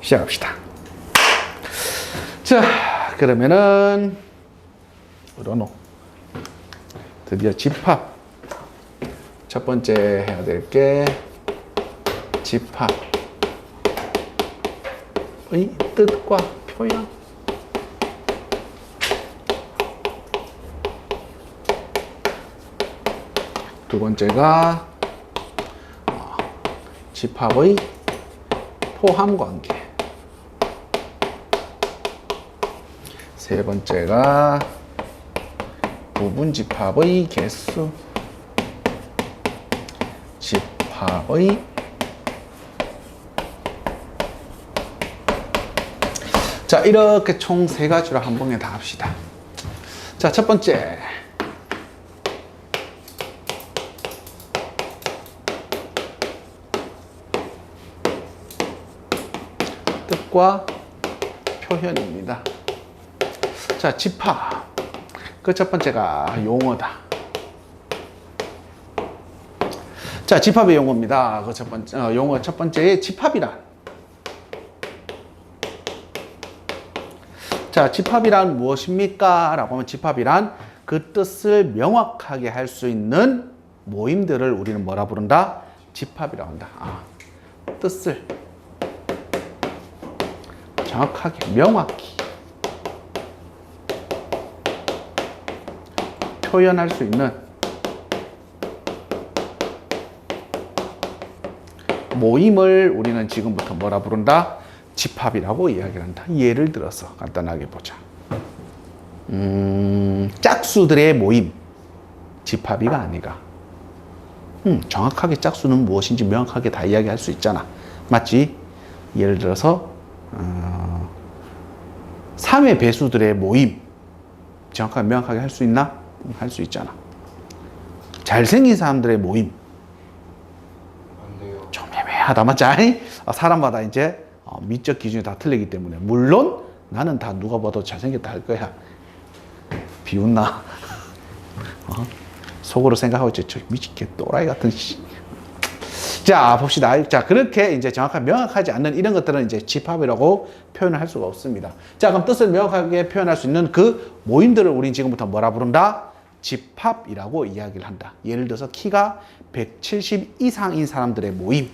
시작합시다. 자, 그러면은 으로노 드디어 집합. 첫 번째 해야 될 게 집합의 뜻과 표현. 두 번째가 집합의 포함 관계. 세 번째가 부분 집합의 개수. 집합의 자, 이렇게 총 세 가지로 한 번에 다 합시다. 자, 첫 번째. 뜻과 표현입니다. 자, 집합. 그 첫 번째가 용어다. 자, 집합의 용어입니다. 그 첫 번째, 용어 첫 번째의 집합이란. 자, 집합이란 무엇입니까? 라고 하면 집합이란 그 뜻을 명확하게 할 수 있는 모임들을 우리는 뭐라 부른다? 집합이라고 한다. 뜻을 정확하게, 명확히 표현할 수 있는 모임을 우리는 지금부터 뭐라 부른다? 집합이라고 이야기를 한다. 예를 들어서 간단하게 보자. 짝수들의 모임. 집합이가 아니가. 정확하게 짝수는 무엇인지 명확하게 다 이야기할 수 있잖아. 맞지? 예를 들어서 3의 배수들의 모임. 정확하게 명확하게 할 수 있나? 할 수 있잖아. 잘생긴 사람들의 모임. 좀 애매하다. 맞지? 사람마다 이제 미적 기준이 다 틀리기 때문에. 물론 나는 다 누가 봐도 잘생겼다 할 거야. 비웃나? 속으로 생각하고 있지. 저 미치게 또라이 같은 자, 봅시다. 자, 그렇게 이제 정확하게 명확하지 않는 이런 것들은 이제 집합이라고 표현을 할 수가 없습니다. 자, 그럼 뜻을 명확하게 표현할 수 있는 그 모임들을 우린 지금부터 뭐라 부른다? 집합이라고 이야기를 한다. 예를 들어서 키가 170 이상인 사람들의 모임.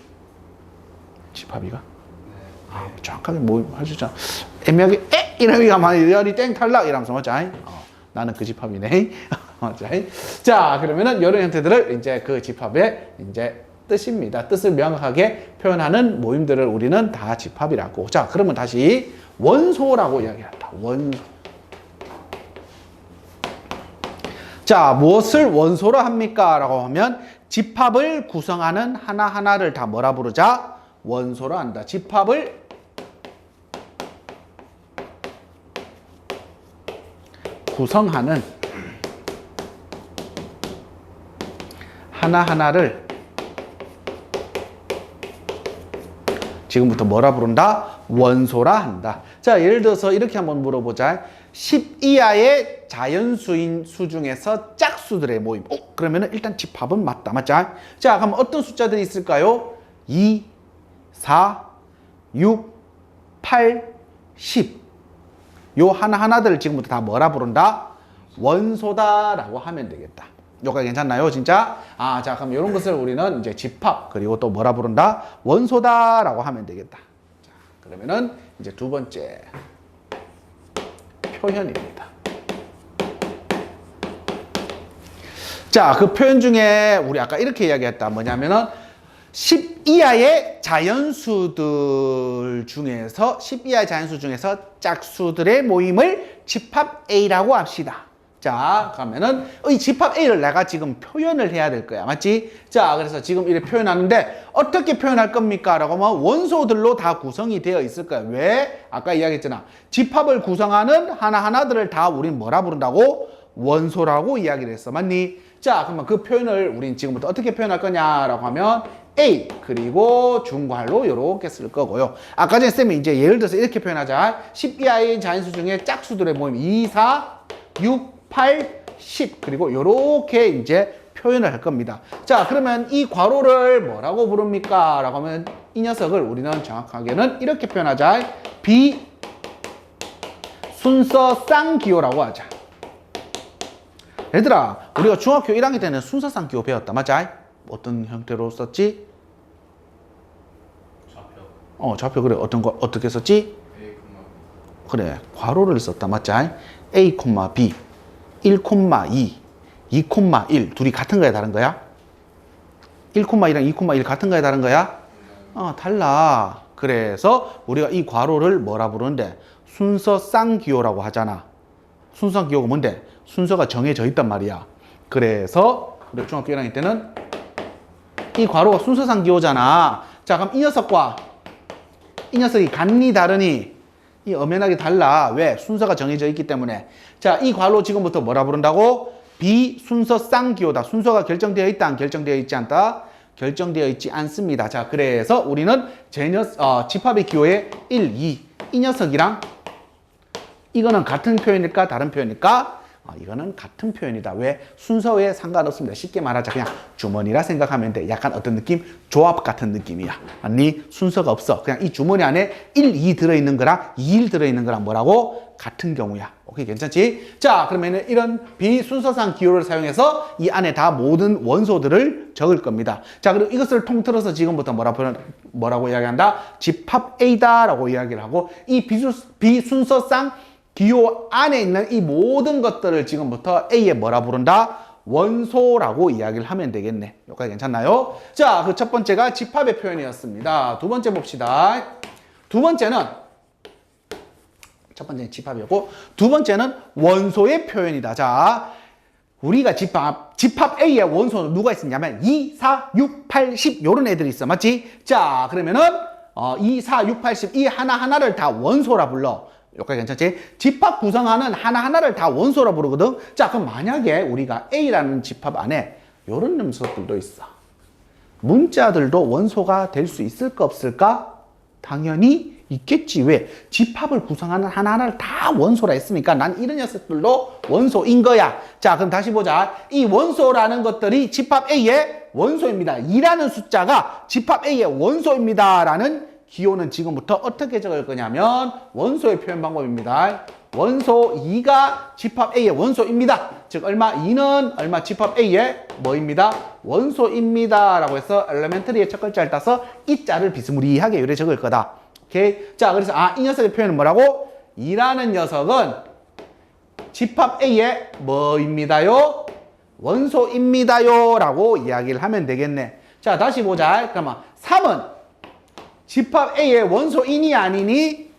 집합이가? 정확하게 모임 할 수 있잖아. 애매하게 이러니까 막 열이 땡 탈락 이러면서 맞자. 나는 그 집합이네. 자, 그러면은 이런 형태들을 이제 그 집합의 이제 뜻입니다. 뜻을 명확하게 표현하는 모임들을 우리는 다 집합이라고. 자, 그러면 다시 원소라고 이야기한다. 원소. 자, 무엇을 원소로 합니까? 라고 하면 집합을 구성하는 하나하나를 다 뭐라 부르자? 원소로 한다. 집합을 구성하는 하나하나를 지금부터 뭐라 부른다? 원소라 한다. 자, 예를 들어서 이렇게 한번 물어보자. 10 이하의 자연수인 수 중에서 짝수들의 모임. 그러면은 일단 집합은 맞다. 맞자? 자, 그럼 어떤 숫자들이 있을까요? 2, 4, 6, 8, 10. 요 하나하나들을 지금부터 다 뭐라 부른다? 원소다라고 하면 되겠다. 여기까지 괜찮나요? 진짜? 자, 그럼 이런 것을 우리는 이제 집합, 그리고 또 뭐라 부른다? 원소다라고 하면 되겠다. 자, 그러면은 이제 두 번째. 표현입니다. 자, 그 표현 중에 우리 아까 이렇게 이야기했다. 뭐냐면은 10 이하의 자연수들 중에서 10 이하의 자연수 중에서 짝수들의 모임을 집합 A라고 합시다. 자, 그러면은 이 집합 A를 내가 지금 표현을 해야 될 거야. 맞지? 자, 그래서 지금 이렇게 표현하는데 어떻게 표현할 겁니까? 라고 하면 원소들로 다 구성이 되어 있을 거야. 왜? 아까 이야기했잖아. 집합을 구성하는 하나하나들을 다 우린 뭐라 부른다고? 원소라고 이야기를 했어. 맞니? 자, 그러면 그 표현을 우린 지금부터 어떻게 표현할 거냐라고 하면 A 그리고 중괄호 이렇게 쓸 거고요. 아까 전에 쌤이 이제 예를 들어서 이렇게 표현하자. 10 이하의 자연수 중에 짝수들의 모임 2, 4, 6, 8, 10 그리고 이렇게 이제 표현을 할 겁니다. 자, 그러면 이 괄호를 뭐라고 부릅니까? 라고 하면 이 녀석을 우리는 정확하게는 이렇게 표현하자. 비순서 쌍기호라고 하자. 얘들아, 우리가 중학교 1학년 때는 순서 쌍기호 배웠다. 맞아? 어떤 형태로 썼지? 좌표 그래. 어떻게 썼지? 그래, 괄호를 썼다. 맞지? A, B, 1, 2, 2, 1 둘이 같은 거야 다른 거야? 1,2랑 2,1 같은 거야 다른 거야? 달라. 그래서 우리가 이 괄호를 뭐라 부르는데 순서 쌍기호라고 하잖아. 순서 쌍기호가 뭔데? 순서가 정해져 있단 말이야. 그래서 우리 중학교 1학년 때는 이 괄호가 순서 쌍기호잖아. 자, 그럼 이 녀석과 이 녀석이 같니 다르니? 이 엄연하게 달라. 왜? 순서가 정해져 있기 때문에. 자, 이 괄호 지금부터 뭐라 부른다고? 비순서 쌍기호다. 순서가 결정되어 있다, 안 결정되어 있지 않다? 결정되어 있지 않습니다. 자, 그래서 우리는 집합의 기호의 1, 2. 이 녀석이랑 이거는 같은 표현일까? 다른 표현일까? 이거는 같은 표현이다. 왜? 순서에 상관없습니다. 쉽게 말하자. 그냥 주머니라 생각하면 돼. 약간 어떤 느낌? 조합 같은 느낌이야. 아니, 순서가 없어. 그냥 이 주머니 안에 1, 2 들어있는 거랑 2, 1 들어있는 거랑 뭐라고? 같은 경우야. 오케이, 괜찮지? 자, 그러면은 이런 비순서상 기호를 사용해서 이 안에 다 모든 원소들을 적을 겁니다. 자, 그리고 이것을 통틀어서 지금부터 뭐라고 이야기한다? 집합 A다라고 이야기를 하고, 이 비순서상 기호 안에 있는 이 모든 것들을 지금부터 A에 뭐라 부른다? 원소라고 이야기를 하면 되겠네. 여기까지 괜찮나요? 자, 그 첫 번째가 집합의 표현이었습니다. 두 번째 봅시다. 첫 번째는 집합이었고, 두 번째는 원소의 표현이다. 자, 우리가 집합 A의 원소는 누가 있었냐면 2, 4, 6, 8, 10 요런 애들이 있어. 맞지? 자, 그러면은 2, 4, 6, 8, 10 이 하나하나를 다 원소라 불러. 여기까지 괜찮지? 집합 구성하는 하나하나를 다 원소라 부르거든. 자, 그럼 만약에 우리가 A라는 집합 안에 요런 녀석들도 있어. 문자들도 원소가 될 수 있을까 없을까? 당연히 있겠지. 왜? 집합을 구성하는 하나하나를 다 원소라 했으니까 난 이런 녀석들도 원소인 거야. 자, 그럼 다시 보자. 이 원소라는 것들이 집합 A의 원소입니다. 2라는 숫자가 집합 A의 원소입니다. 라는 기호는 지금부터 어떻게 적을 거냐면 원소의 표현 방법입니다. 원소 2가 집합 A의 원소입니다. 즉 얼마? 2는 얼마? 집합 A의 뭐입니다? 원소입니다. 라고 해서 엘레멘터리의 첫 글자를 따서 이 자를 비스무리하게 요래 적을 거다. 오케이? 자, 그래서 이 녀석의 표현은 뭐라고? 2라는 녀석은 집합 A의 뭐입니다요? 원소입니다요. 라고 이야기를 하면 되겠네. 자, 다시 보자. 그러면 3은 집합 A의 원소이니 아니니?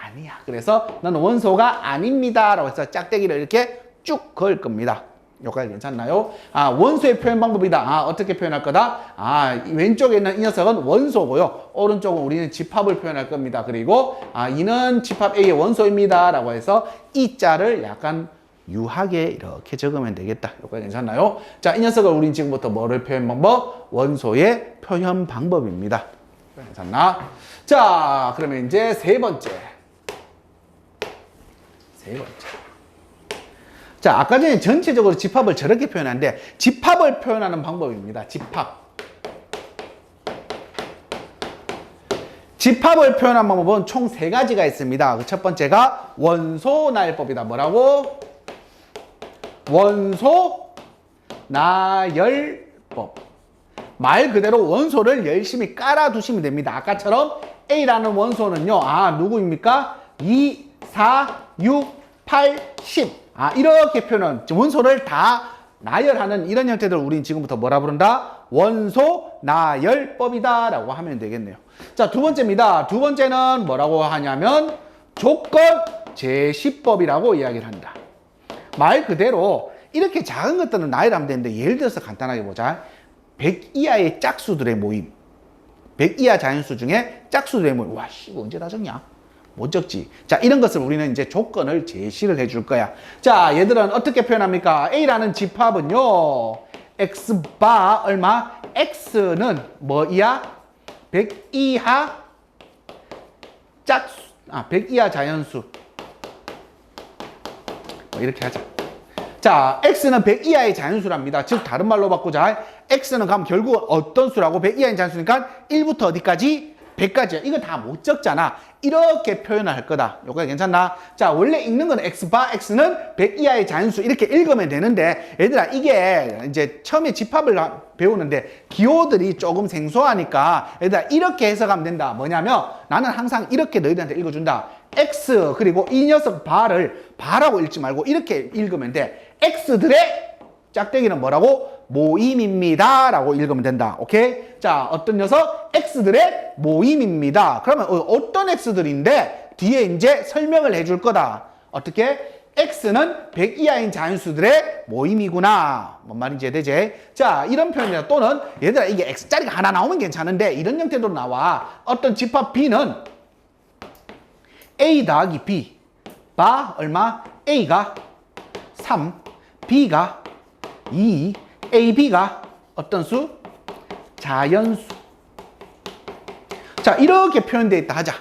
아니야. 그래서 너는 원소가 아닙니다. 라고 해서 짝대기를 이렇게 쭉 그을 겁니다. 여기까지 괜찮나요? 원소의 표현 방법이다. 어떻게 표현할 거다? 왼쪽에 있는 이 녀석은 원소고요. 오른쪽은 우리는 집합을 표현할 겁니다. 그리고 이는 집합 A의 원소입니다. 라고 해서 이 자를 약간 유하게 이렇게 적으면 되겠다. 여기까지 괜찮나요? 자, 이 녀석을 우리는 지금부터 뭐를 표현 방법? 원소의 표현 방법입니다. 괜찮나? 자, 그러면 이제 세 번째. 자, 아까 전에 전체적으로 집합을 저렇게 표현하는데 집합을 표현하는 방법입니다. 집합을 표현하는 방법은 총 세 가지가 있습니다. 그 첫 번째가 원소나열법이다. 뭐라고? 원소나열법. 말 그대로 원소를 열심히 깔아두시면 됩니다. 아까처럼 A라는 원소는요. 누구입니까? 2, 4, 6, 8, 10. 이렇게 표현은 원소를 다 나열하는 이런 형태들 우리는 지금부터 뭐라 부른다? 원소 나열법이다 라고 하면 되겠네요. 자, 두 번째입니다. 두 번째는 뭐라고 하냐면 조건 제시법이라고 이야기를 한다. 말 그대로 이렇게 작은 것들은 나열하면 되는데 예를 들어서 간단하게 보자. 100 이하의 짝수들의 모임. 100 이하 자연수 중에 짝수들의 모임. 와, 씨, 언제 다 적냐? 못 적지. 자, 이런 것을 우리는 이제 조건을 제시를 해줄 거야. 자, 얘들은 어떻게 표현합니까? A라는 집합은요, X바 얼마? X는 뭐 이하? 100 이하 짝수, 100 이하 자연수. 이렇게 하자. 자, x는 100 이하의 자연수랍니다. 즉 다른 말로 바꾸자. x는 그럼 결국 어떤 수라고? 100 이하의 자연수니까 1부터 어디까지? 100까지야. 이거 다 못 적잖아. 이렇게 표현을 할 거다. 요거 괜찮나? 자, 원래 읽는 건 x바 x는 100 이하의 자연수 이렇게 읽으면 되는데 얘들아 이게 이제 처음에 집합을 배우는데 기호들이 조금 생소하니까 얘들아 이렇게 해석하면 된다. 뭐냐면 나는 항상 이렇게 너희들한테 읽어준다. x 그리고 이 녀석 바라고 읽지 말고 이렇게 읽으면 돼. x들의 짝대기는 뭐라고? 모임입니다 라고 읽으면 된다. 오케이? 자, 어떤 녀석? x들의 모임입니다. 그러면 어떤 x들인데 뒤에 이제 설명을 해줄 거다. 어떻게? x는 100 이하인 자연수들의 모임이구나. 뭔 말인지 이해되지? 자, 이런 표현이다. 또는 얘들아 이게 x자리가 하나 나오면 괜찮은데 이런 형태로 나와. 어떤 집합 b는 a 더하기 b 바 얼마? a가 3, b가 2, ab가 어떤 수? 자연수. 자, 이렇게 표현되어 있다 하자.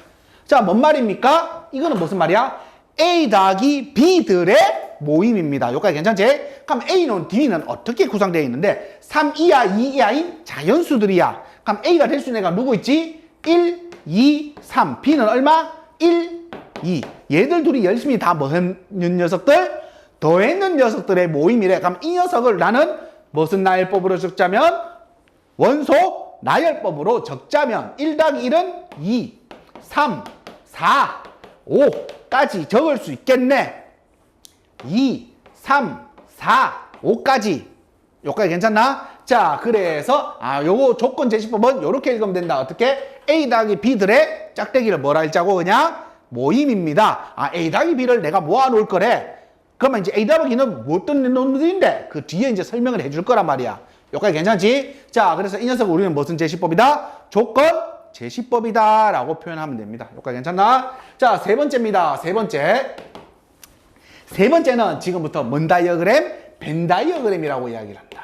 자, 뭔 말입니까? 이거는 무슨 말이야? a 더하기 b들의 모임입니다. 여기까지 괜찮지? 그럼 a는 d는 어떻게 구성되어 있는데 3 이하, 2 이하인 자연수들이야. 그럼 a가 될 수 있는 애가 누구 있지? 1, 2, 3. b는 얼마? 1, 2. 얘들 둘이 열심히 다 뭐 했는 녀석들? 더했는 녀석들의 모임이래. 그럼 이 녀석을 나는 무슨 나열법으로 적자면? 원소 나열법으로 적자면 1 더하기 1은 2, 3, 4, 5까지 적을 수 있겠네. 2, 3, 4, 5까지. 여기까지 괜찮나? 자, 그래서 요거 조건 제시법은 요렇게 읽으면 된다. 어떻게? A 더하기 B들의 짝대기를 뭐라 읽자고? 그냥 모임입니다. A 더하기 B를 내가 모아놓을 거래. 그러면 이제 A 더하기는 뭐 어떤 놈들인데 그 뒤에 이제 설명을 해줄 거란 말이야. 여기까지 괜찮지? 자, 그래서 이 녀석을 우리는 무슨 제시법이다? 조건 제시법이다 라고 표현하면 됩니다. 여기까지 괜찮나? 자, 세 번째입니다. 세 번째는 지금부터 뭔 다이어그램? 벤 다이어그램이라고 이야기를 합니다.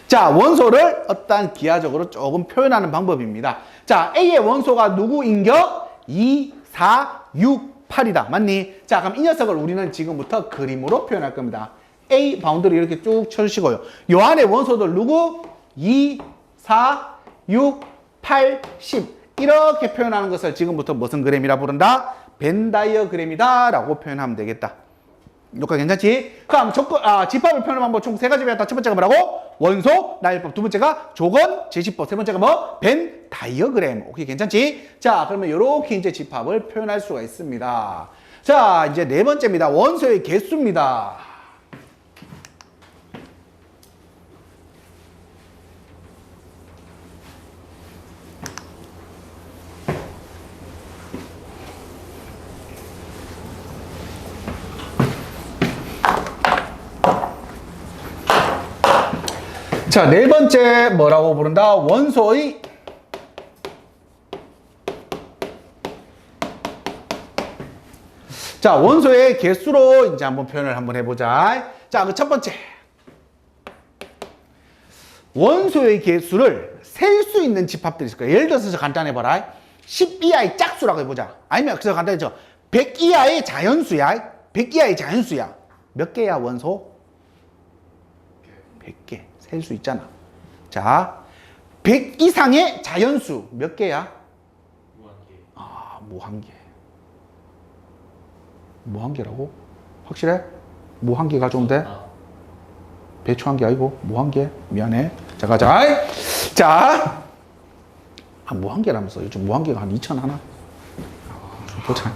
자, 원소를 어떤 기하적으로 조금 표현하는 방법입니다. 자, A의 원소가 누구인겨? 2, 4, 6, 8이다. 맞니? 자, 그럼 이 녀석을 우리는 지금부터 그림으로 표현할 겁니다. A 바운드를 이렇게 쭉 쳐주시고요. 요 안에 원소들 누구? 2, 4, 6, 8, 10. 이렇게 표현하는 것을 지금부터 무슨 그램이라 부른다? 벤 다이어그램이다 라고 표현하면 되겠다. 여기까지 괜찮지? 그럼 집합을 표현하는 방법 총 세 가지 배웠다. 첫 번째가 뭐라고? 원소, 나열법. 두 번째가 조건, 제시법. 세 번째가 뭐? 벤 다이어그램. 오케이, 괜찮지? 자, 그러면 이렇게 이제 집합을 표현할 수가 있습니다. 자, 이제 네 번째입니다. 원소의 개수입니다. 자, 네 번째 뭐라고 부른다? 원소의 자, 원소의 개수로 이제 한번 표현을 한번 해보자. 자, 그 첫 번째. 원소의 개수를 셀 수 있는 집합들이 있을 거야. 예를 들어서 간단해봐라. 10 이하의 짝수라고 해보자. 아니면 그래서 간단해져. 100 이하의 자연수야. 100 이하의 자연수야. 몇 개야, 원소? 100개. 셀 수 있잖아. 자, 100 이상의 자연수 몇 개야? 무한개. 무한개. 무한개라고? 확실해? 무한개 가져온대? 배추 한 개 아니고 무한개? 미안해. 자, 가자. 자, 무한개라면서 요즘 무한개가 한 2천 하나? 보자.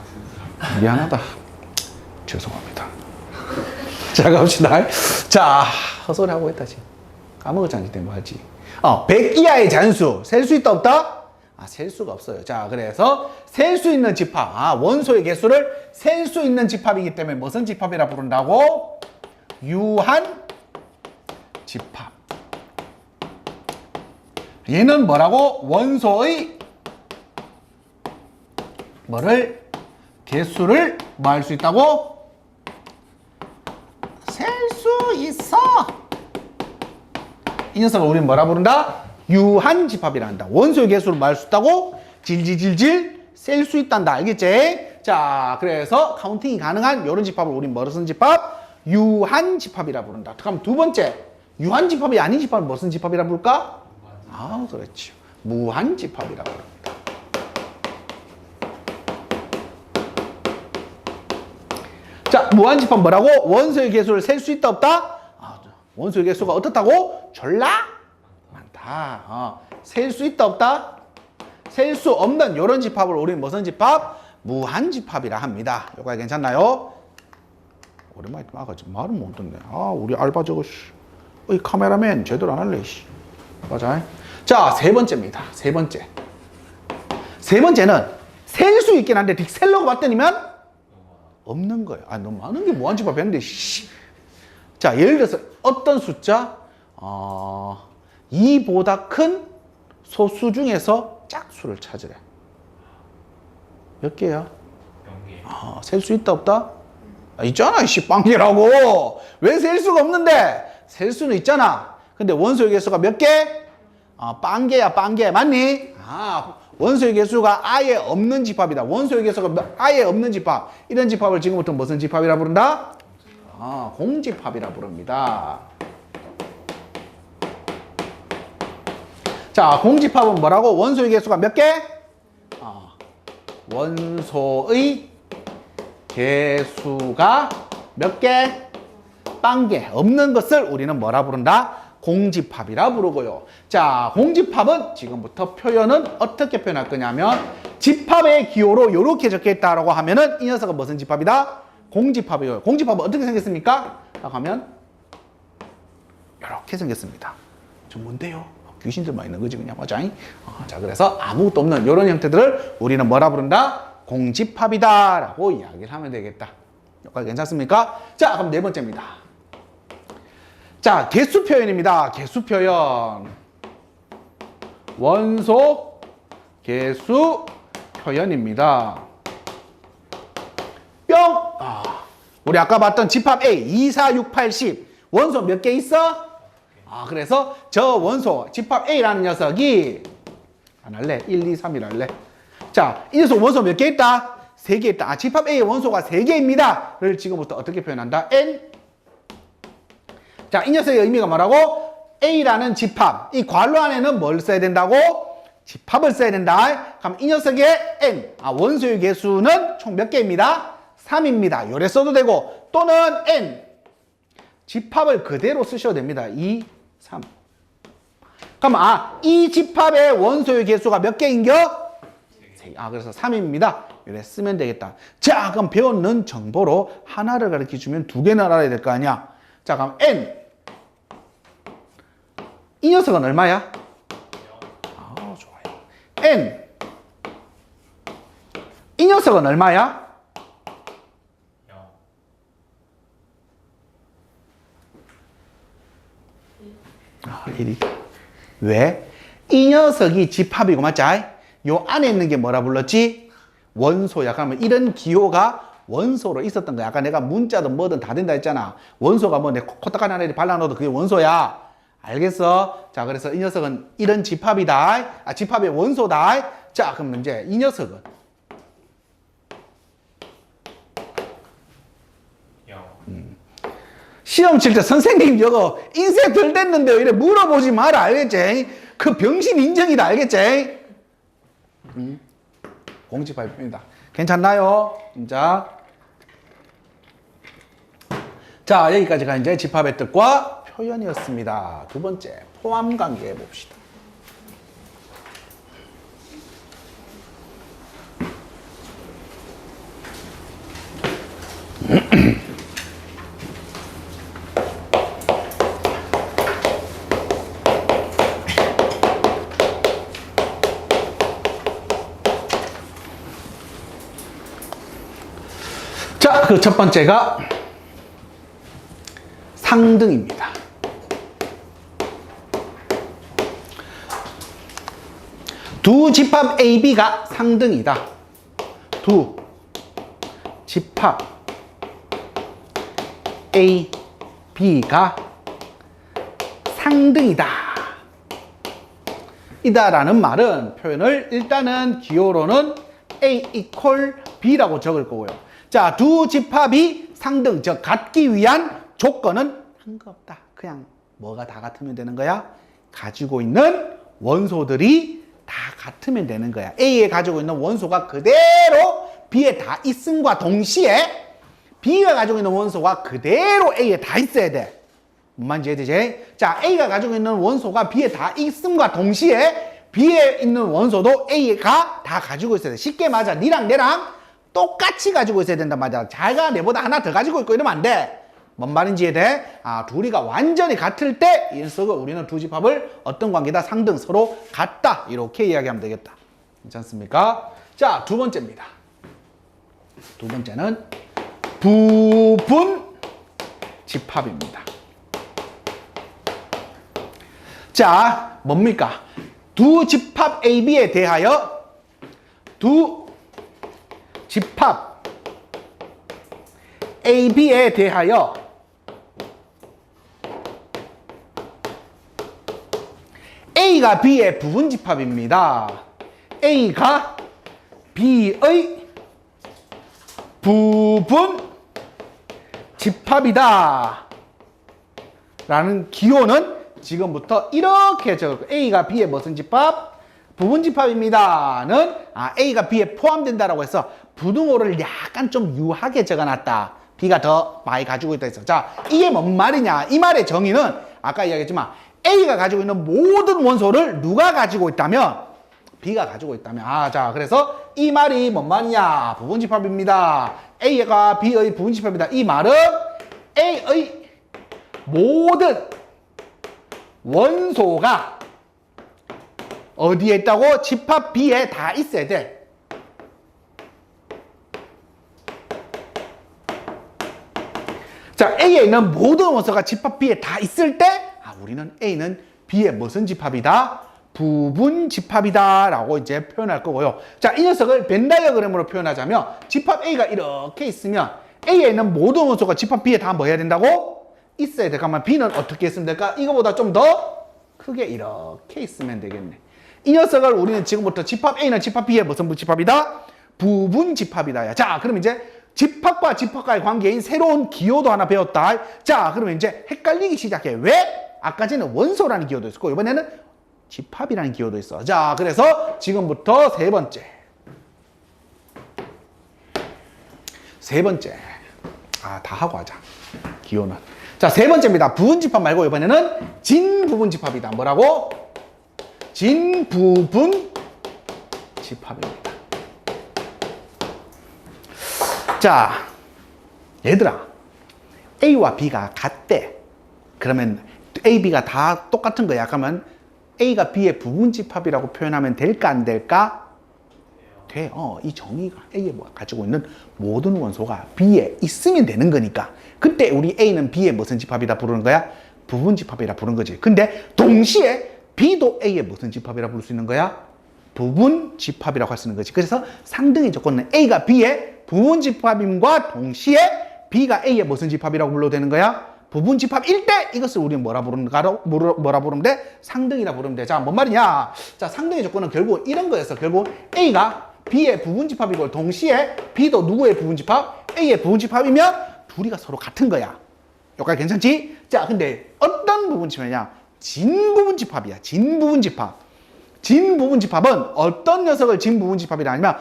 미안하다. 죄송합니다. 자, 갑시다. 자, 헛소리하고 있다 지금. 까먹었잖아, 이때 뭐 하지? 100 이하의 자연수 셀 수 있다 없다? 셀 수가 없어요. 자, 그래서 셀 수 있는 집합, 원소의 개수를 셀 수 있는 집합이기 때문에 무슨 집합이라 부른다고? 유한 집합. 얘는 뭐라고? 원소의 뭐를? 개수를 뭐 할 수 있다고? 셀 수 있어. 이 녀석을 우리는 뭐라 부른다? 유한 집합이라 한다. 원소의 개수를 뭐 할 수 있다고? 질질질질 셀 수 있단다. 알겠지? 자, 그래서 카운팅이 가능한 이런 집합을 우리 무슨 집합? 유한 집합이라 부른다. 그럼 두 번째, 유한 집합이 아닌 집합을 무슨 집합이라 부를까? 아, 그렇죠. 무한 집합이라 부릅니다. 자, 무한 집합 뭐라고? 원소의 개수를 셀 수 있다 없다? 원소의 개수가 어떻다고? 졸라 많다. 셀 수 있다 없다? 셀 수 없는 이런 집합을 우리는 무슨 집합? 무한 집합이라 합니다. 여기까지 괜찮나요? 오랜만에 막아지 말은 못 듣네. 우리 알바 저거 이 카메라맨 제대로 안 할래. 맞아. 자, 세 번째입니다. 세 번째. 세 번째는 셀 수 있긴 한데 셀러고 봤더니면 없는 거예요. 너무 많은 게 무한 집합이었는데. 자, 예를 들어서 어떤 숫자? 2보다 큰 소수 중에서 짝수를 찾으래. 몇 개야? 0개. 셀 수 있다 없다? 있잖아, 빵개라고. 왜 셀 수가 없는데? 셀 수는 있잖아. 근데 원소의 개수가 몇 개? 빵개야, 빵개. 맞니? 원소의 개수가 아예 없는 집합이다. 원소의 개수가 아예 없는 집합. 이런 집합을 지금부터 무슨 집합이라 부른다? 공집합이라 부릅니다. 자, 공집합은 뭐라고? 원소의 개수가 몇 개? 원소의 개수가 몇 개? 빵개. 없는 것을 우리는 뭐라 부른다? 공집합이라 부르고요. 자, 공집합은 지금부터 표현은 어떻게 표현할 거냐면 집합의 기호로 이렇게 적혀 있다라고 하면은 이 녀석은 무슨 집합이다? 공집합이에요. 공집합은 어떻게 생겼습니까? 라고 하면 이렇게 생겼습니다. 저 뭔데요? 귀신들만 있는 거지 그냥. 맞아? 자, 그래서 아무것도 없는 이런 형태들을 우리는 뭐라 부른다? 공집합이다 라고 이야기를 하면 되겠다. 여기까지 괜찮습니까? 자, 그럼 네 번째입니다. 자, 개수 표현입니다. 개수 표현. 원소 개수 표현입니다. 뿅! 우리 아까 봤던 집합 A 2, 4, 6, 8, 10 원소 몇 개 있어? 그래서 저 원소 집합 A라는 녀석이 안 할래? 1, 2, 3일 할래? 자, 이 녀석 원소 몇 개 있다? 3개 있다. 집합 A의 원소가 3개입니다. 를 지금부터 어떻게 표현한다? N. 자, 이 녀석의 의미가 뭐라고? A라는 집합. 이 괄호 안에는 뭘 써야 된다고? 집합을 써야 된다. 그럼 이 녀석의 N. 원소의 개수는 총 몇 개입니다? 3입니다. 요래 써도 되고, 또는 N. 집합을 그대로 쓰셔도 됩니다. 2, 3. 그럼, 이 집합의 원소의 개수가 몇 개인겨? 3개. 그래서 3입니다. 요래 쓰면 되겠다. 자, 그럼 배웠는 정보로 하나를 가르쳐 주면 2개는 알아야 될 거 아니야? 자, 그럼 N. 이 녀석은 얼마야? 좋아요. N. 이 녀석은 얼마야? 1이다. 왜? 이 녀석이 집합이고, 맞지? 요 안에 있는 게 뭐라 불렀지? 원소야. 그러면 이런 기호가 원소로 있었던 거야. 아까 내가 문자든 뭐든 다 된다 했잖아. 원소가 뭐 내 코딱한 안에 발라놓어도 그게 원소야. 알겠어? 자, 그래서 이 녀석은 이런 집합이다. 집합의 원소다. 자, 그럼 이제 이 녀석은 시험 칠 때 선생님 저거 인쇄 덜 됐는데요. 이래 물어보지 마라. 알겠지? 그 병신 인정이다. 알겠지? 공집합입니다. 괜찮나요? 자, 여기까지가 이제 집합의 뜻과 표현이었습니다. 두 번째, 포함 관계 해봅시다. 자, 그 첫 번째가 상등입니다. 두 집합 A, B가 상등이다. 두 집합 A, B가 상등이다. 이다라는 말은 표현을 일단은 기호로는 A equal B라고 적을 거고요. 자, 두 집합이 상등, 즉 같기 위한 조건은 한 거 없다. 그냥 뭐가 다 같으면 되는 거야? 가지고 있는 원소들이 다 같으면 되는 거야. A에 가지고 있는 원소가 그대로 B에 다 있음과 동시에 B가 가지고 있는 원소가 그대로 A에 다 있어야 돼. 뭔 말인지 이해되지? 자, A가 가지고 있는 원소가 B에 다 있음과 동시에 B에 있는 원소도 A가 다 가지고 있어야 돼. 쉽게 말하자. 니랑 내랑 똑같이 가지고 있어야 된단 말이야. 자기가 내보다 하나 더 가지고 있고 이러면 안 돼. 뭔 말인지 이해돼? 아, 둘이가 완전히 같을 때 이 녀석을 우리는 두 집합을 어떤 관계다? 상등, 서로 같다. 이렇게 이야기하면 되겠다. 괜찮습니까? 자, 두 번째입니다. 두 번째는 부분 집합입니다. 자, 뭡니까? 두 집합 AB에 대하여 두 집합 AB에 대하여 A가 B의 부분 집합입니다. A가 B의 부분 집합이다 라는 기호는 지금부터 이렇게 적을 거예요. A가 B의 무슨 집합? 부분 집합입니다는 A가 B에 포함된다라고 해서 부등호를 약간 좀 유하게 적어놨다. B가 더 많이 가지고 있다 했어. 자, 이게 뭔 말이냐? 이 말의 정의는 아까 이야기했지만 A가 가지고 있는 모든 원소를 누가 가지고 있다면? B가 가지고 있다면. 자, 그래서 이 말이 뭔 말이냐? 부분 집합입니다. A가 B의 부분 집합이다. 이 말은 A의 모든 원소가 어디에 있다고? 집합 B에 다 있어야 돼. 자, A에 있는 모든 원소가 집합 B에 다 있을 때 우리는 A는 B의 무슨 집합이다? 부분 집합이다 라고 이제 표현할 거고요. 자, 이 녀석을 벤 다이어그램으로 표현하자면 집합 A가 이렇게 있으면 A에 있는 모든 원소가 집합 B에 다 뭐 해야 된다고? 있어야 돼. 그러면 B는 어떻게 있으면 될까? 이거보다 좀 더 크게 이렇게 있으면 되겠네. 이 녀석을 우리는 지금부터 집합 A는 집합 B의 무슨 집합이다? 부분 집합이다. 자, 그럼 이제 집합과 집합과의 관계인 새로운 기호도 하나 배웠다. 자, 그러면 이제 헷갈리기 시작해. 왜? 아까 전에 원소라는 기호도 있었고 이번에는 집합이라는 기호도 있어. 자, 그래서 지금부터 세 번째. 다 하고 하자. 기호는. 자, 세 번째입니다. 부분 집합 말고 이번에는 진부분 집합이다. 뭐라고? 진부분 집합입니다. 자, 얘들아. A와 B가 같대. 그러면 A, B가 다 똑같은 거야. 그러면 A가 B의 부분 집합이라고 표현하면 될까 안 될까? 돼. 이 정의가 A에 가지고 있는 모든 원소가 B에 있으면 되는 거니까. 그때 우리 A는 B의 무슨 집합이라 부르는 거야? 부분 집합이라 부르는 거지. 근데 동시에 B도 A의 무슨 집합이라 부를 수 있는 거야? 부분 집합이라고 할 수 있는 거지. 그래서 상등의 조건은 A가 B의 부분 집합임과 동시에 B가 A의 무슨 집합이라고 불러도 되는 거야? 부분 집합일 때 이것을 우리는 뭐라 부르면 돼? 상등이라 부르면 돼. 자, 뭔 말이냐? 자, 상등의 조건은 결국 이런 거였어. 결국 A가 B의 부분 집합이고 동시에 B도 누구의 부분 집합? A의 부분 집합이면 둘이가 서로 같은 거야. 여기까지 괜찮지? 자, 근데 어떤 부분 집합이냐? 진부분 집합이야. 진부분 집합. 진부분 집합은 어떤 녀석을 진부분 집합이라 하냐면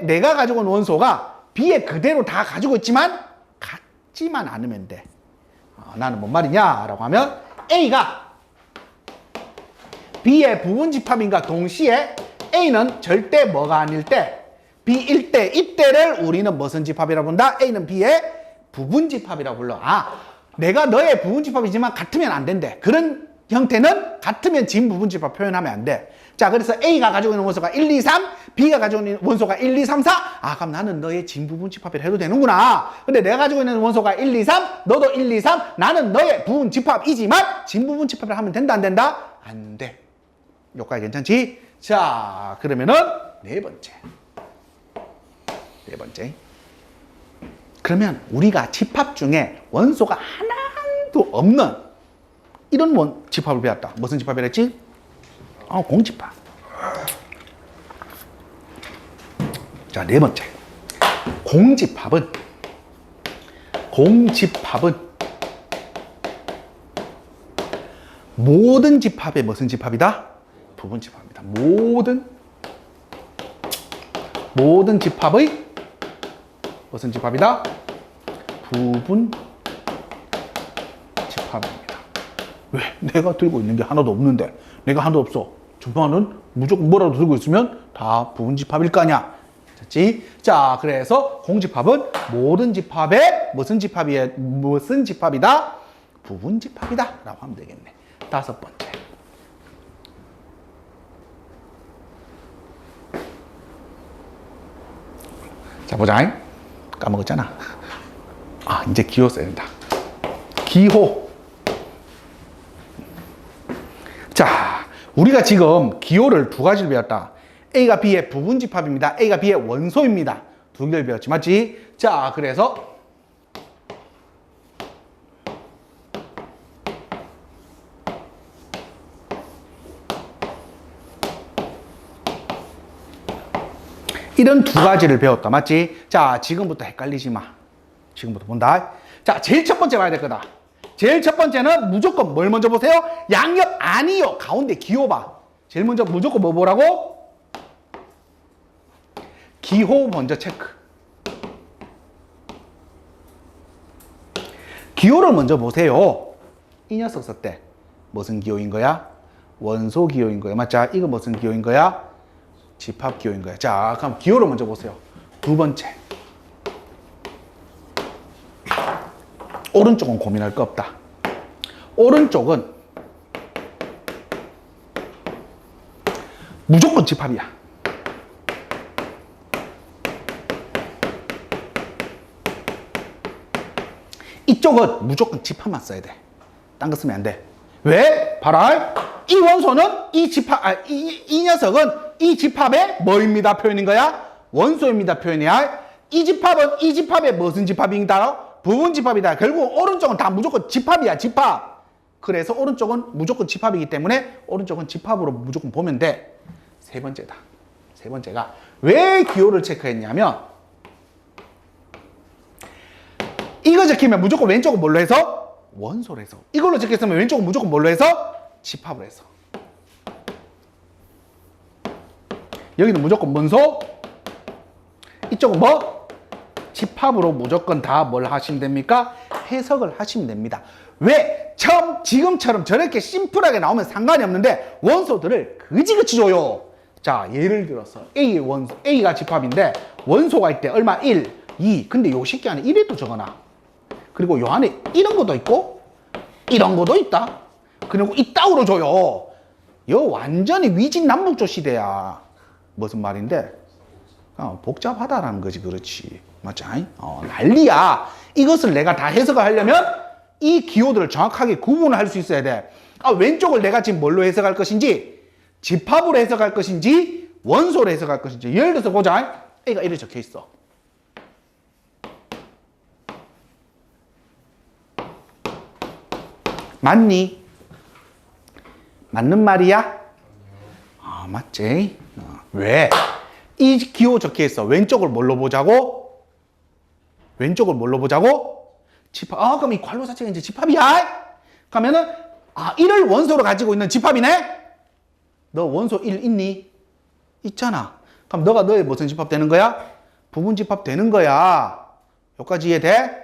내가 가지고 있는 원소가 B에 그대로 다 가지고 있지만 같지만 않으면 돼. 나는 뭔 말이냐? 라고 하면 A가 B의 부분 집합인가 동시에 A는 절대 뭐가 아닐 때 B일 때 이때를 우리는 무슨 집합이라고 본다? A는 B의 부분 집합이라고 불러. 내가 너의 부분 집합이지만 같으면 안 된대. 그런 형태는 같으면 진부분 집합 표현하면 안 돼. 자, 그래서 A가 가지고 있는 원소가 1, 2, 3, B가 가지고 있는 원소가 1, 2, 3, 4. 그럼 나는 너의 진부분 집합이라 해도 되는구나. 근데 내가 가지고 있는 원소가 1, 2, 3, 너도 1, 2, 3, 나는 너의 부분 집합이지만 진부분 집합을 하면 된다, 안 된다? 안 돼. 여기까지 괜찮지? 자, 그러면은 네 번째. 그러면 우리가 집합 중에 원소가 하나도 없는 이런 집합을 배웠다. 무슨 집합이라 했지? 공집합. 자, 네 번째. 공집합은 모든 집합의 무슨 집합이다? 부분집합이다. 모든 집합의 무슨 집합이다? 부분집합입니다. 왜? 내가 들고 있는 게 하나도 없는데, 내가 하나도 없어. 주방은 무조건 뭐라도 들고 있으면 다 부분집합일 거 아니야. 됐지? 자, 그래서 공집합은 모든 집합의 무슨 집합이다? 부분집합이다 라고 하면 되겠네. 다섯 번째. 자, 보자. 까먹었잖아. 아, 이제 기호 써야 된다. 기호. 자, 우리가 지금 기호를 두 가지를 배웠다. A가 B의 부분집합입니다. A가 B의 원소입니다. 두 개를 배웠지, 맞지? 자, 그래서 이런 두 가지를 배웠다, 맞지? 자, 지금부터 헷갈리지 마. 지금부터 본다. 자, 제일 첫 번째 봐야 될 거다. 제일 첫 번째는 무조건 뭘 먼저 보세요? 양옆 아니요. 가운데 기호 봐. 제일 먼저 무조건 뭐 보라고? 기호 먼저 체크. 기호를 먼저 보세요. 이 녀석 썼대. 무슨 기호인 거야? 원소 기호인 거야. 맞죠? 이거 무슨 기호인 거야? 집합 기호인 거야. 자, 그럼 기호를 먼저 보세요. 두 번째. 오른쪽은 고민할 거 없다. 오른쪽은 무조건 집합이야. 이쪽은 무조건 집합만 써야 돼. 딴 거 쓰면 안 돼. 왜? 봐라. 이 원소는 이 녀석은 이 집합의 뭐입니다 표현인 거야? 원소입니다 표현이야. 이 집합은 이 집합의 무슨 집합입니다? 부분집합이다. 결국 오른쪽은 다 무조건 집합이야, 집합. 그래서 오른쪽은 무조건 집합이기 때문에 오른쪽은 집합으로 무조건 보면 돼. 세 번째다. 세 번째가 왜 기호를 체크했냐면 이거 적히면 무조건 왼쪽은 뭘로 해서? 원소로 해서. 이걸로 적혔으면 왼쪽은 무조건 뭘로 해서? 집합으로 해서. 여기는 무조건 원소, 이쪽은 뭐? 집합으로 무조건 다 뭘 하시면 됩니까? 해석을 하시면 됩니다. 왜? 지금처럼 저렇게 심플하게 나오면 상관이 없는데 원소들을 그지그지 줘요. 자, 예를 들어서 A가 집합인데 원소가 있대. 얼마? 1, 2. 근데 요 새끼 안에 1이 또 적어놔. 그리고 요 안에 이런 것도 있고 이런 것도 있다. 그리고 이따구로 줘요. 요 완전히 위진남북조 시대야. 무슨 말인데? 복잡하다라는 거지. 그렇지. 맞지? 난리야. 이것을 내가 다 해석을 하려면 이 기호들을 정확하게 구분을 할 수 있어야 돼. 왼쪽을 내가 지금 뭘로 해석할 것인지, 집합으로 해석할 것인지, 원소로 해석할 것인지. 예를 들어서 보자. A가 이렇게 적혀 있어. 맞니? 맞는 말이야? 맞지? 왜? 이 기호 적혀 있어. 왼쪽을 뭘로 보자고? 왼쪽을 뭘로 보자고? 집합. 그럼 이 괄호 자체가 이제 집합이야? 그러면은 1을 원소로 가지고 있는 집합이네? 너 원소 1 있니? 있잖아. 그럼 너가 너의 무슨 집합 되는 거야? 부분 집합 되는 거야. 여기까지 이해돼?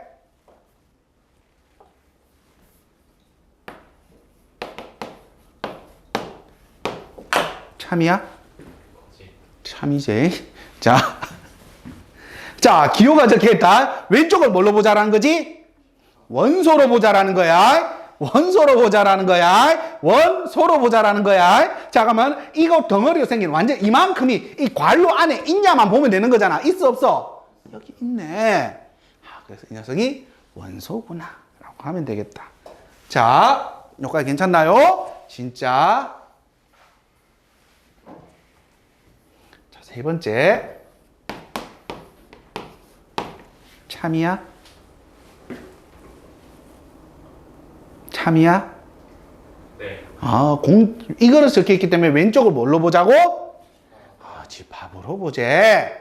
참이야? 참이지. 자, 기호가 적혀있다. 왼쪽을 뭘로 보자라는 거지? 원소로 보자라는 거야. 원소로 보자라는 거야. 원소로 보자라는 거야. 자, 그러면 이거 덩어리로 생긴 완전 이만큼이 이 괄호 안에 있냐만 보면 되는 거잖아. 있어, 없어? 여기 있네. 그래서 이 녀석이 원소구나 라고 하면 되겠다. 자, 여기까지 괜찮나요? 진짜. 자, 세 번째. 참이야? 참이야? 네. 이거를 적혀 있기 때문에 왼쪽을 뭘로 보자고? 집합으로 보재.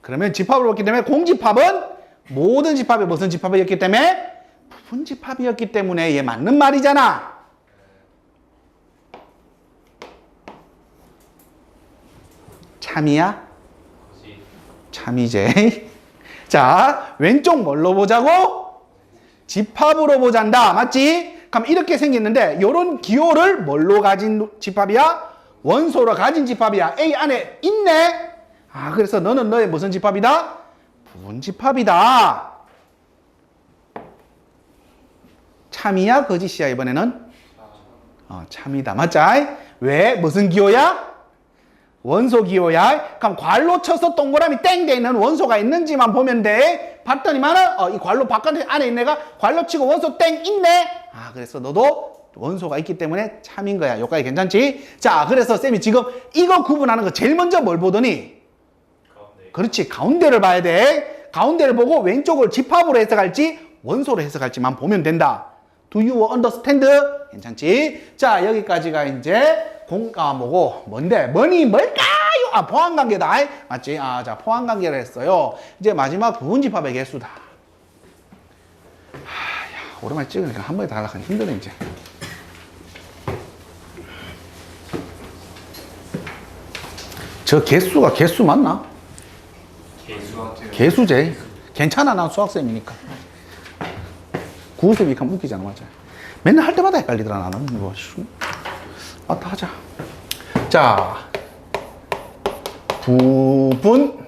그러면 집합으로 봤기 때문에 공집합은 모든 집합이 무슨 집합이었기 때문에 부분집합이었기 때문에 얘 맞는 말이잖아. 참이야? 참이제. 자, 왼쪽 뭘로 보자고? 집합으로 보잔다. 맞지? 그럼 이렇게 생겼는데 요런 기호를 뭘로 가진 집합이야? 원소로 가진 집합이야. A 안에 있네? 아, 그래서 너는 너의 무슨 집합이다? 부분집합이다. 참이야? 거짓이야? 이번에는? 참이다. 맞자? 왜? 무슨 기호야? 원소 기호야. 그럼 괄호 쳐서 동그라미 땡 돼 있는 원소가 있는지만 보면 돼. 봤더니만은 이 괄호 바깥에 안에 있는 애가 괄호 치고 원소 땡 있네. 아, 그래서 너도 원소가 있기 때문에 참인 거야. 여기까지 괜찮지? 자, 그래서 쌤이 지금 이거 구분하는 거 제일 먼저 뭘 보더니? 가운데. 그렇지, 가운데를 봐야 돼. 가운데를 보고 왼쪽을 집합으로 해석할지 원소로 해석할지만 보면 된다. Do you understand? 괜찮지? 자, 여기까지가 이제 뭐고 뭔데? 뭘까요? 아, 포함관계다. 맞지? 아, 자, 포함관계를 했어요. 이제 마지막 부분집합의 개수다. 야, 오랜만에 찍으니까 한 번에 다 하려니 힘드네 이제. 저 개수가 개수 맞나? 개수제. 괜찮아, 난 수학쌤이니까. 구우쌤이 이렇게 하면 웃기잖아, 맞아. 맨날 할 때마다 헷갈리더라, 나는. 이거. 맞다, 하자. 자, 부분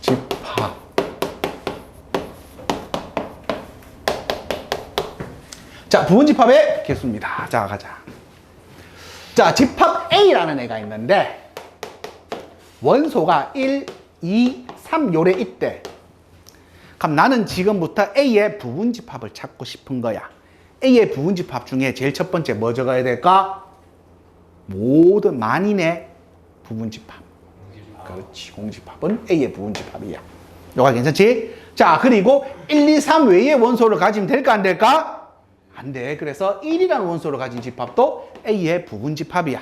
집합. 자, 부분 집합의 개수입니다. 자, 가자. 자, 집합 A라는 애가 있는데 원소가 1, 2, 3 요래 있대. 그럼 나는 지금부터 A의 부분 집합을 찾고 싶은 거야. A의 부분집합 중에 제일 첫 번째 뭐 적어야 될까? 모든 만인의 부분집합. 그렇지, 공집합은 A의 부분집합이야. 요거 괜찮지? 자, 그리고 1, 2, 3 외의 원소를 가지면 될까 안 될까? 안 돼. 그래서 1이라는 원소를 가진 집합도 A의 부분집합이야.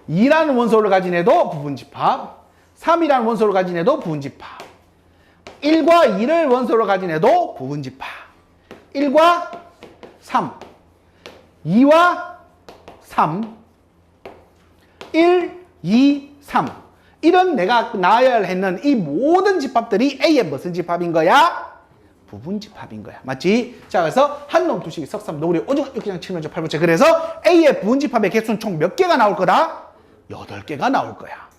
2라는 원소를 가진 애도 부분집합. 3이라는 원소를 가진 애도 부분집합. 1과 2를 원소로 가진 애도 부분집합. 1과 3, 2와 3, 1, 2, 3 이런 내가 나열했는 이 모든 집합들이 A의 무슨 집합인 거야? 부분집합인 거야. 맞지? 자, 그래서 한놈, 두식이, 석삼, 노구리, 오징어, 육개장, 칠면조, 팔보채. 그래서 A의 부분집합의 개수는 총 몇 개가 나올 거다? 8개가 나올 거야.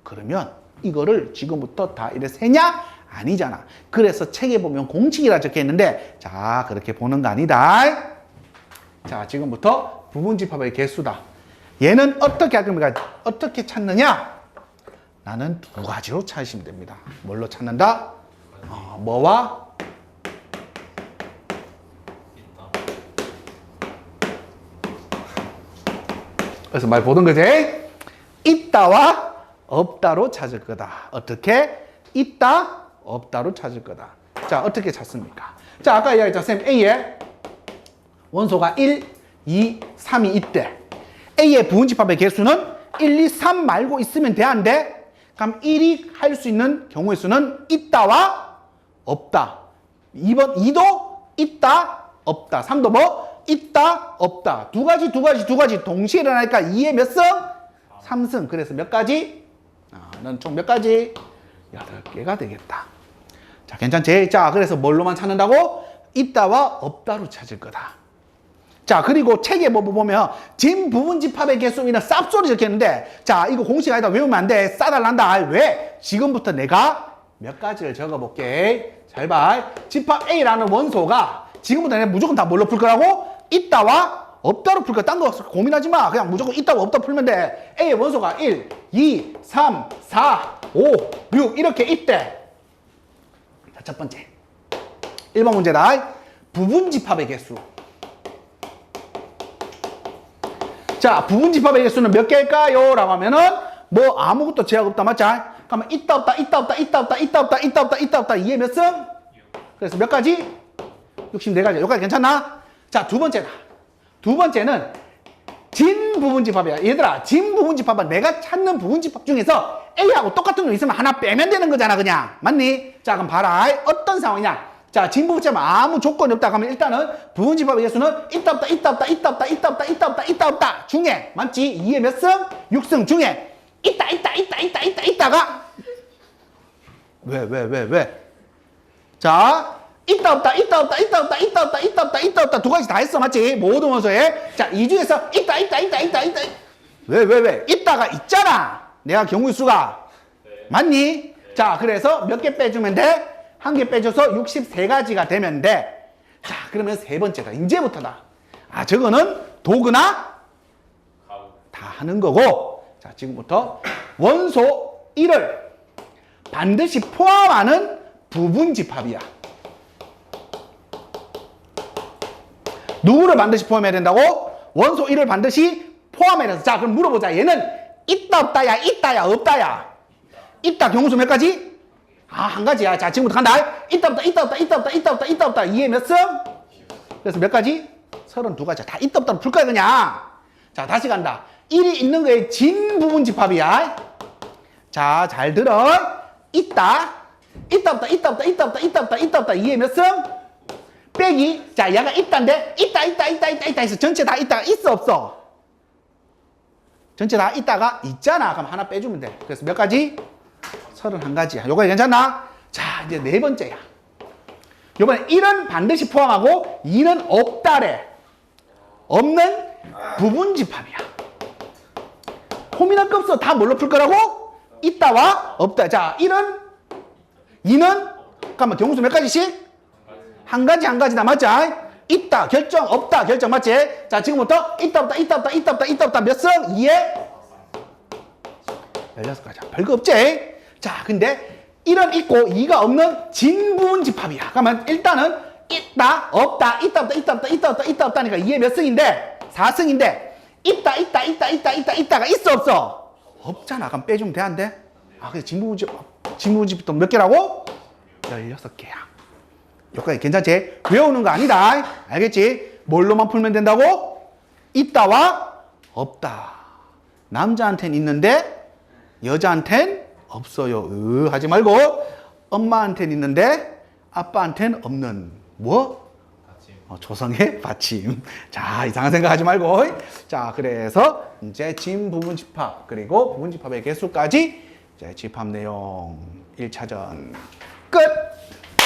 그러면 이거를 지금부터 다 이래 세냐? 아니잖아. 그래서 책에 보면 공식이라 적혀 있는데, 자, 그렇게 보는 거 아니다. 자, 지금부터 부분집합의 개수다. 얘는 어떻게 할 겁니까? 어떻게 찾느냐? 나는 두 가지로 찾으시면 됩니다. 뭘로 찾는다? 뭐와? 그래서 말 보던 거지? 있다와 없다로 찾을 거다. 어떻게? 있다, 없다로 찾을 거다. 자, 어떻게 찾습니까? 자, 아까 이야기했잖아. 쌤, A에 원소가 1, 2, 3이 있대. A의 부분집합의 개수는 1, 2, 3 말고 있으면 돼, 안 돼? 그럼 1이 할 수 있는 경우의 수는 있다와 없다. 2번, 2도 있다, 없다. 3도 뭐? 있다, 없다. 두 가지 동시에 일어나니까 2의 몇 승? 3승. 그래서 몇 가지? 넌 총 몇 가지? 8개가 되겠다. 자, 괜찮지? 자, 그래서 뭘로만 찾는다고? 있다와 없다로 찾을 거다. 자, 그리고 책에 뭐 보면 진 부분집합의 개수는 쌉소리 적혀있는데, 자, 이거 공식 아니다. 외우면 안 돼. 싸달란다. 왜? 지금부터 내가 몇 가지를 적어볼게. 잘 봐. 집합 A라는 원소가 지금부터 내가 무조건 다 뭘로 풀 거라고? 있다와 없다로 풀 거야. 딴 거 고민하지 마. 그냥 무조건 있다와 없다 풀면 돼. A의 원소가 1, 2, 3, 4, 5, 6 이렇게 있대. 자, 첫 번째 1번 문제다. 부분집합의 개수. 자, 부분집합의 개수는 몇 개일까요? 라고 하면은 뭐 아무것도 제약 없다. 맞지? 그러면 있다 없다 2의 몇 승? 그래서 몇 가지? 64가지. 여기까지 괜찮나? 자, 두 번째다. 두 번째는 진 부분집합이야. 얘들아, 진 부분집합은 내가 찾는 부분집합 중에서 A하고 똑같은 거 있으면 하나 빼면 되는 거잖아, 그냥. 맞니? 자, 그럼 봐라. 어떤 상황이냐? 자, 진 부분집합 아무 조건이 없다 하면 일단은 부분집합의 개수는 있다 없다, 있다 없다, 있다 없다, 있다 없다, 있다 없다, 있다 없다 중에, 맞지? 2의 몇 승? 6승 중에 있다가 왜? 자, 있다 없다, 있다 없다, 있다 없다, 있다 없다, 있다 없다, 있다 없다 두 가지 다 했어, 맞지? 모든 원소에. 자, 이 중에서 있다. 왜? 있다가 있잖아. 내가 경우의 수가. 맞니? 자, 그래서 몇 개 빼주면 돼? 한 개 빼줘서 63가지가 되면 돼. 자, 그러면 세 번째다. 이제부터다. 아, 저거는 도구나 다 하는 거고. 자, 지금부터 원소 1을 반드시 포함하는 부분집합이야. 누구를 반드시 포함해야 된다고? 원소 1을 반드시 포함해야 된다. 자, 그럼 물어보자. 얘는 있다 없다야, 있다야, 없다야. 있다 경우수 몇 가지? 아, 한 가지야. 자, 지금부터 간다. 있다 없다, 있다 없다, 있다 없다, 있다 없다, 있다 없다. 2의 몇 승? 그래서 몇 가지? 32가지야. 다 있다 없다로 풀 거야, 그냥. 자, 다시 간다. 1이 있는 거에 진 부분집합이야. 자, 잘 들어. 있다. 있다 없다, 있다 없다, 있다 없다, 있다 없다, 있다 없다. 2의 몇 승? 빼기. 자, 얘가 있다인데 있다 해서 전체 다 있다가 있어 없어? 전체 다 있다가 있잖아. 그럼 하나 빼주면 돼. 그래서 몇 가지? 31가지야. 요거 괜찮나? 자, 이제 네 번째야. 요번에 1은 반드시 포함하고 2는 없다래. 없는 부분집합이야. 고민할 거 없어. 다 뭘로 풀 거라고? 있다와 없다. 자, 1은 2는 잠깐만 경우수 몇 가지씩? 한 가지다. 맞지? 있다 결정, 없다 결정. 맞지? 자, 지금부터 있다 없다, 있다 없다, 있다 없다, 있다 없다 몇 승? 2에 16가지. 별거 없지? 자, 근데 1은 있고 2가 없는 진부분집합이야. 그러면 일단은 있다, 없다, 있다 없다, 있다 없다, 있다 없다, 있다 없다니까 2의 몇 승인데? 4승인데 있다가 있어 없어? 없잖아. 그럼 빼주면 돼, 안 돼? 아, 그래서 진부분집합 몇 개라고? 16개야. 여기까지 괜찮지? 외우는 거 아니다. 알겠지? 뭘로만 풀면 된다고? 있다와 없다. 남자한텐 있는데 여자한텐 없어요. 하지 말고 엄마한텐 있는데 아빠한텐 없는 뭐? 조성의 받침. 자, 이상한 생각 하지 말고. 자, 그래서 이제 진 부분집합 그리고 부분집합의 개수까지 이제 집합 내용 1차전 끝.